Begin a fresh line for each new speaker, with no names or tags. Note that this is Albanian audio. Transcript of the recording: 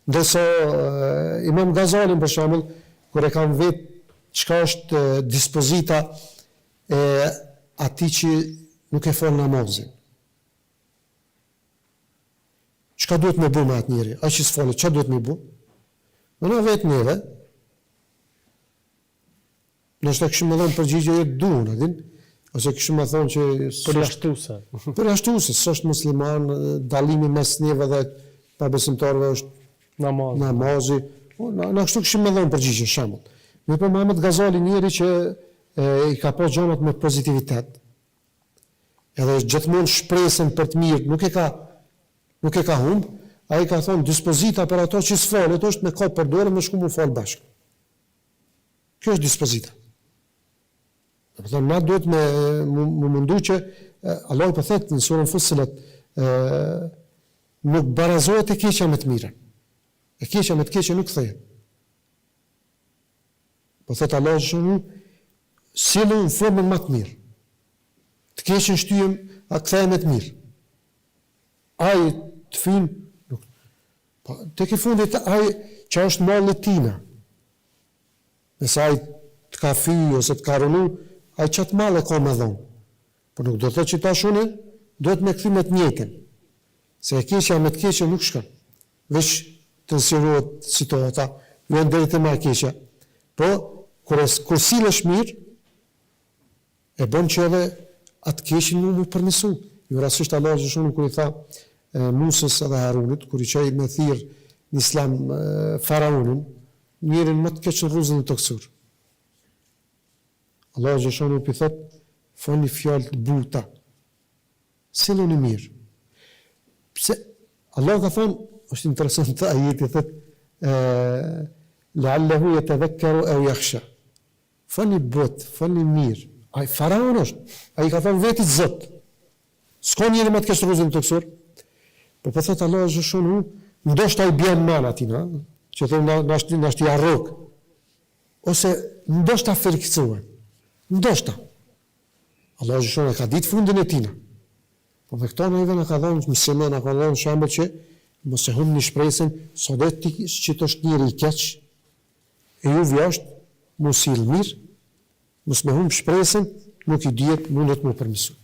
Ndërsa Imam Ghazalin për shembull, kur e kanë vetë çka është dispozita e atij që nuk e fal namazin. Çka duhet me bëj me atë njeri? Ai që s'falet, ç'a duhet me bëj? Në vetë neve, nështë kështu më dhënë përgjigje e duhur, a din? Ose kështu më thonë që
përjashtuse.
Përjashtuse, s'është musliman, dallimi mes neve dhe pabesimtarëve është namazi. Na kështu më dhënë përgjigje shembull. Me për Muhamet Ghazali njeri që i ka pas gjanat me pozitivitet. Edhe gjithmonë shpresën për të mirë, nuk e ka humb, ai ka thonë dispozita për ato që s'falet është me kap për dorë me shku mu fal bashkë. Kjo është dispozita. Na duhet me mundu që Allah po thotë në surën Fussilet nuk barazohet e keqja me të mirën. E keqja me të keqja nuk kthehet. Po thotë Allah shumë sillu në formën më të mirë. Të keqën shtyjem a kthehen me të mirë. Ai të fin tek i fundit ai që është malli tina. Nëse ai të ka fy ose të ka rënu, ai çat mall e ka me dhon. Po nuk do të thotë që tash unë duhet me kthy me të njëjtën. Se e keqja me të keqja nuk shkon. Veç tensionohet situata, vjen deri te më e keqja. Po kur sillesh mirë, e bën që edhe atë keqin nuk më përmirësu. Jo rastisht Allah shumë kur i tha Musës edhe Harunit, kur i qaj me thirr në islam faraonin, njërin më të keq në rruzën e toksur. Allah shumë i thot, foni fjalë të buta, silluni mirë. Pse Allah ka thonë, është interesant ajeti thot, la'allahu yatadhakkaru aw yakhsha. Foni but, foni mirë. Ai faraon është, ai ka thonë vetit Zot. S'ka njëri më të keq në rruzën e toksur. Po thot Allah shumë, ndoshta i bjen mal atina, që thonë nashti i arrok. Ose ndoshta frikësuar. Ndoshta. Allah shumë ka ditë fundin e tina. Po me këto neve në ka dhënë mësime, në ka dhënë shembull që mos e humni shpresën, sado ti që të është njëri i keq, e ju vjasht, mos sill mirë, mos me humb shpresën, nuk i dihet mundet më përmirësu.